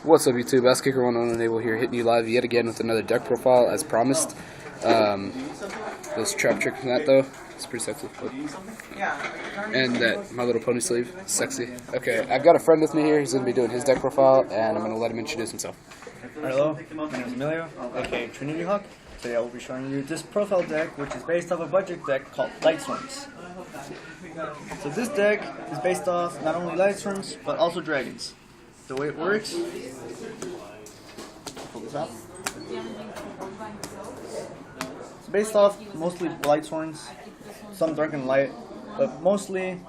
What's up, YouTube? Ask Kicker 1 Unable here, hitting you live yet again with another deck profile as promised. Those trap trick from that though, it's pretty sexy. And that My Little Pony sleeve, sexy. Okay, I've got a friend with me here. He's going to be doing his deck profile, and I'm going to let him introduce himself. Hello, my name is Emilio, aka Trinity Hawk. Today I will be showing you this profile deck, which is based off a budget deck called Light Storms. So this deck is based off not only Light Storms, but also dragons. The way it works, pull this out. It's based off mostly Light Storms, some Dark and Light, but mostly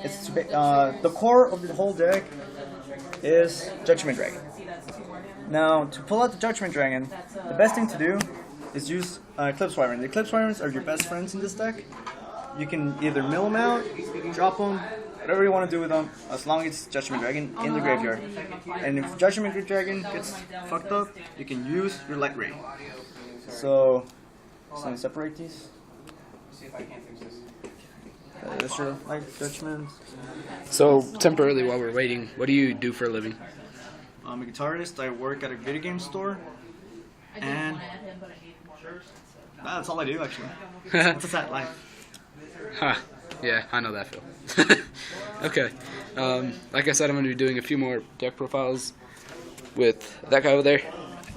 it's the core of the whole deck is Judgment Dragon. Now, to pull out the Judgment Dragon, the best thing to do is use Eclipse Wyvern. The Eclipse Wyverns are your best friends in this deck. You can either mill them out, drop them, whatever you want to do with them, as long as it's Judgment Dragon in the graveyard. And if Judgment Dragon gets fucked up, you can use your Light Ray. So, let me separate these. That's your Light Judgment. So, temporarily while we're waiting, what do you do for a living? I'm a guitarist. I work at a video game store, and that's all I do actually. It's a sad life. Huh. Yeah, I know that feel. Okay. Like I said, I'm going to be doing a few more deck profiles with that guy over there,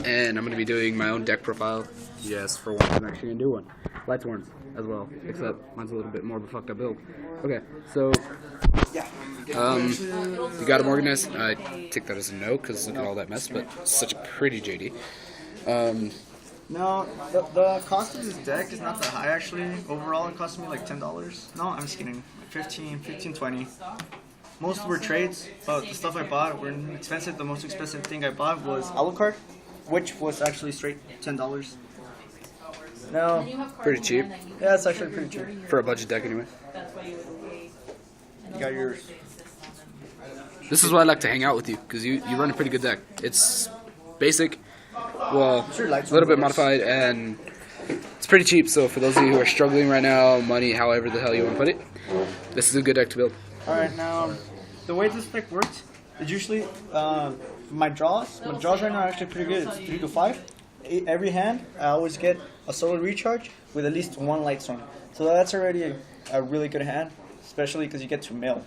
and I'm going to be doing my own deck profile. Yes, for once I'm actually going to do one. Light Horns as well, except mine's a little bit more of a fucked up build. Okay, so you got them organized. I take that as a no, because look at all that mess, but such a pretty JD. No, the cost of this deck is not that high actually. Overall it cost me like $10. No, I'm just kidding. 15, 20. Most were trades, but the stuff I bought were expensive. The most expensive thing I bought was Alucard, which was actually straight $10. No. Pretty cheap. Yeah, it's actually pretty cheap. For a budget deck anyway. You got yours. This is why I like to hang out with you, because you run a pretty good deck. It's basic, well, a little bit modified, and it's pretty cheap. So for those of you who are struggling right now, money, however the hell you want to put it, this is a good deck to build. Alright, now, the way this deck works is usually, my draws right now are actually pretty good. It's 3 to 5. Every hand, I always get a solar recharge with at least one Light Storm. So that's already a really good hand, especially because you get to mill.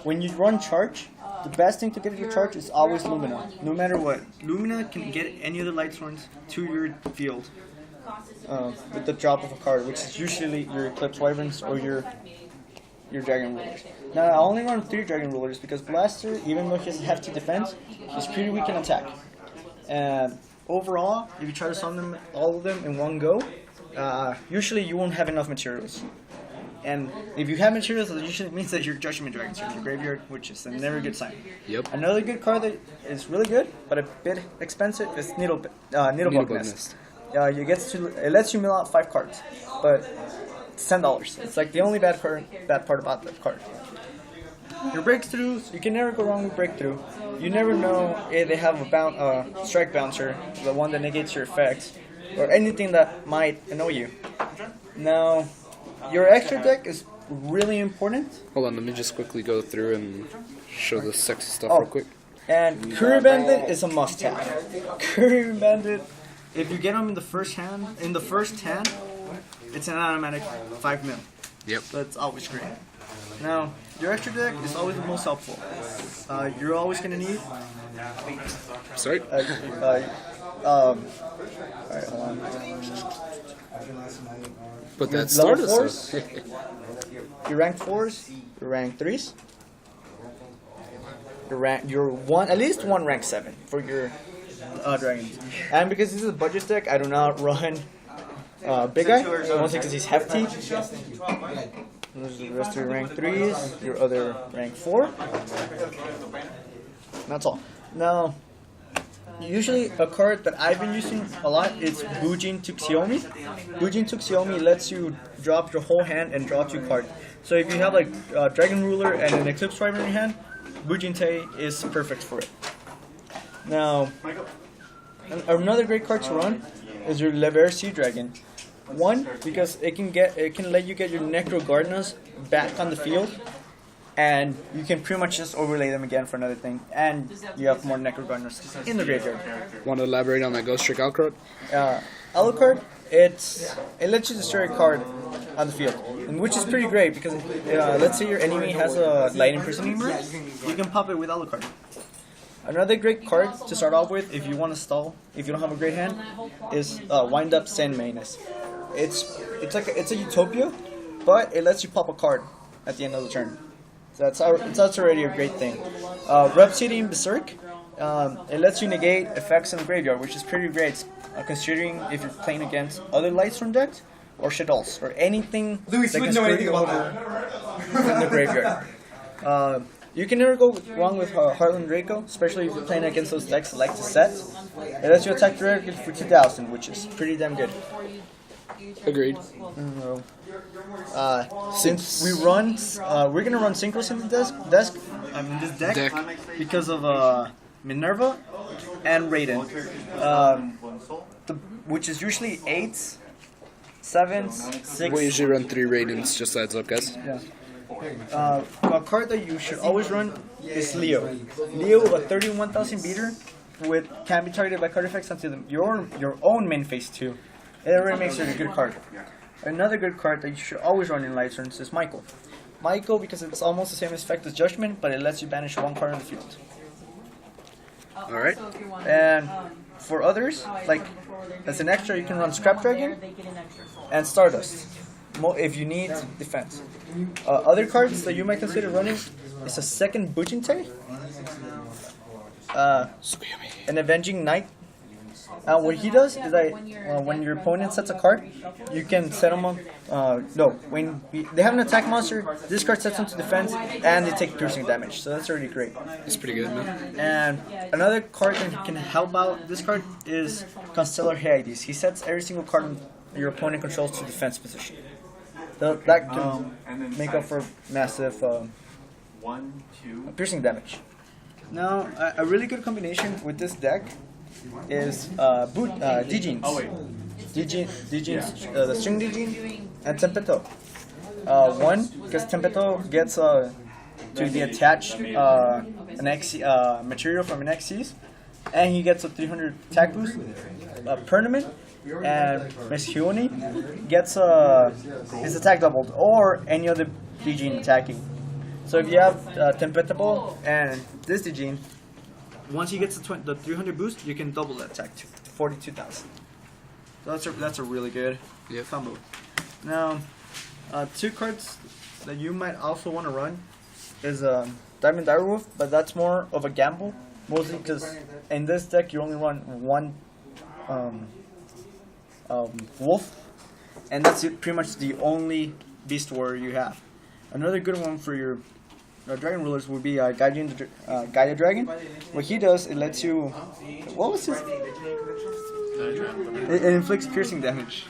When you run charge, the best thing to get your charge is always Lumina, no matter what. Lumina can get any of the Light Storms to your field with the drop of a card, which is usually your Eclipse Wyverns or your Dragon Rulers. Now, I only run 3 Dragon Rulers because Blaster, even though he has a hefty defense, he's pretty weak in attack. And overall, if you try to summon all of them in one go, usually you won't have enough materials. And if you have materials, that usually means that your Judgment Dragons are in your graveyard, which is a never good sign. Yep. Another good card that is really good, but a bit expensive, is Needlebug Nest. It lets you mill out 5 cards, but it's $10. It's like the only bad part about that card. Your breakthroughs, you can never go wrong with breakthrough. You never know if they have a strike bouncer, the one that negates your effects, or anything that might annoy you. Now, your extra deck is really important. Hold on, let me just quickly go through and show the sexy stuff real quick. And Courier Bandit is a must-have. Courier Bandit, if you get them in the first hand, it's an automatic 5 mil. Yep. That's always great. Now, your extra deck is always the most helpful. You're always going to need... Sorry? Alright, hold on. But that started us. Your rank 4s, your rank 3s, at least one rank 7 for your dragons. And because this is a budget deck, I do not run big guy, mostly because he's hefty. Those are the rest of your rank 3s, your other rank 4. That's all. Now, usually a card that I've been using a lot is Bujin Tuxiomi. Bujin Tuxiomi lets you drop your whole hand and draw 2 cards. So if you have like Dragon Ruler and an Eclipse Wyvern in your hand, Bujin Te is perfect for it. Now, another great card to run is your Lever Sea Dragon. One, because it can let you get your Necro Gardenas back on the field, and you can pretty much just overlay them again for another thing, and you have more Necro Gardeners in the graveyard. Want to elaborate on that Ghost Trick Alucard? Alucard, it lets you destroy a card on the field, and which is pretty great because let's say your enemy has a Light Imprisoning Mirror, you can pop it with Alucard. Another great card to start off with if you want to stall, if you don't have a great hand, is Wind Up Sand Madness. It's a Utopia, but it lets you pop a card at the end of the turn. So that's already a great thing. Rhapsody Berserk, it lets you negate effects in the graveyard, which is pretty great, considering if you're playing against other Lightstorm decks or Shaddolls or anything that can screw you over in the graveyard. You can never go wrong with Heartland Draco, especially if you're playing against those decks that like to set. It lets you attack directly for 2,000, which is pretty damn good. Agreed. Since we run, we're gonna run Synchros in the this deck. Because of Minerva and Raiden, which is usually 8s, 7s, 6. We usually run 3 Raidens, just heads up, guys. Yeah. A card that you should always run is Leo. Leo, a 31,000 beater, can be targeted by card effects until your own main phase 2. It already makes it a good card. Another good card that you should always run in light turns is Michael. Michael, because it's almost the same effect as Judgment, but it lets you banish one card on the field. Alright. And for others, like as an extra, you can run Scrap Dragon and Stardust if you need defense. Other cards that you might consider running is a second Bujinte, an Avenging Knight. What he does is that when your opponent sets a card, you can set them on. When they have an attack monster, this card sets them to defense, and they take piercing damage. So that's already great. It's pretty good, man. And another card that can help out this card is Constellar Hyades. He sets every single card your opponent controls to defense position. That can make up for massive piercing damage. Now, a really good combination with this deck is Dijins. Dijins, the String Dijin, and Tempeto. One, because Tempeto gets to be attached an material from an Xyz, and he gets a 300 attack boost. Permanent, and Meshioni gets his attack doubled, or any other Dijin attacking. So if you have Tempetable and this Dijin, once he gets the 300 boost, you can double that attack to 42,000. So that's a really good combo. Now, 2 cards that you might also want to run is Diamond Direwolf, but that's more of a gamble, mostly because in this deck you only run one wolf, and that's pretty much the only beast warrior you have. Another good one for your dragon rulers would be Gaia Dragon. What he does, it lets you. What was his? It inflicts piercing damage,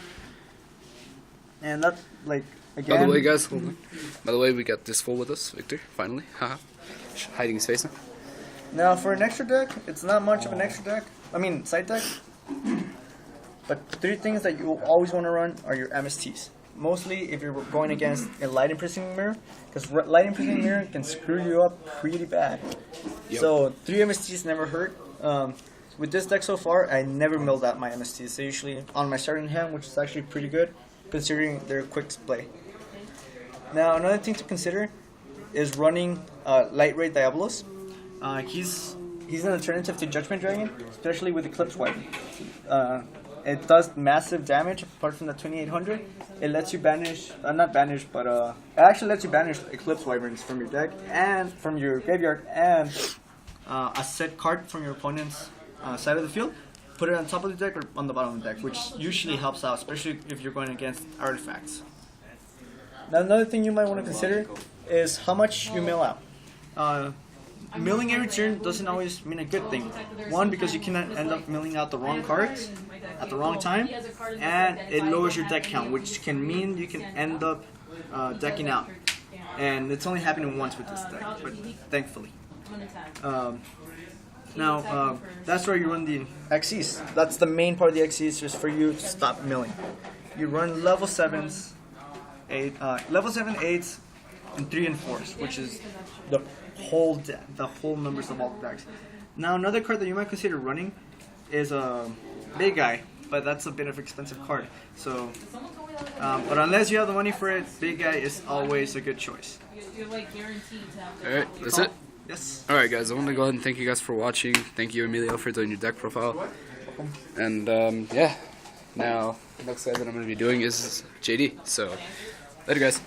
and that again. By the way, guys, hold on. By the way, we got this fool with us, Victor. Finally, haha, hiding his face now. Now for an extra deck, it's not much of an extra deck. I mean, side deck. But 3 things that you always want to run are your MSTs. Mostly if you're going against a Light Imprisoning Mirror, because Light Imprisoning Mirror can screw you up pretty bad. Yep. So 3 MSTs never hurt. With this deck so far, I never milled out my MSTs. They're usually on my starting hand, which is actually pretty good, considering their quick play. Now another thing to consider is running Light Ray Diabolos. He's an alternative to Judgment Dragon, especially with Eclipse Wyvern. It does massive damage apart from the 2800. It lets you banish, not banish, but it actually lets you banish Eclipse Wyverns from your deck and from your graveyard, and a set card from your opponent's side of the field. Put it on top of the deck or on the bottom of the deck, which usually helps out, especially if you're going against artifacts. Now another thing you might want to consider is how much you mill out. Milling every turn doesn't always mean a good thing. One, because you can end up milling out the wrong cards at the wrong time, and it lowers your deck count, which can mean you can end up decking out. And it's only happening once with this deck, but thankfully. That's where you run the Xyz. That's the main part of the Xyz, just for you to stop milling. You run level 7s, level 7 8s, and 3 and 4s, which is the whole numbers of all the decks. Now another card that you might consider running is a big guy, but that's a bit of an expensive card. So, but unless you have the money for it, big guy is always a good choice. Alright, that's it? Yes. Alright guys, I want to go ahead and thank you guys for watching. Thank you Emilio for doing your deck profile. And yeah, now the next guy that I'm going to be doing is JD. So, later guys.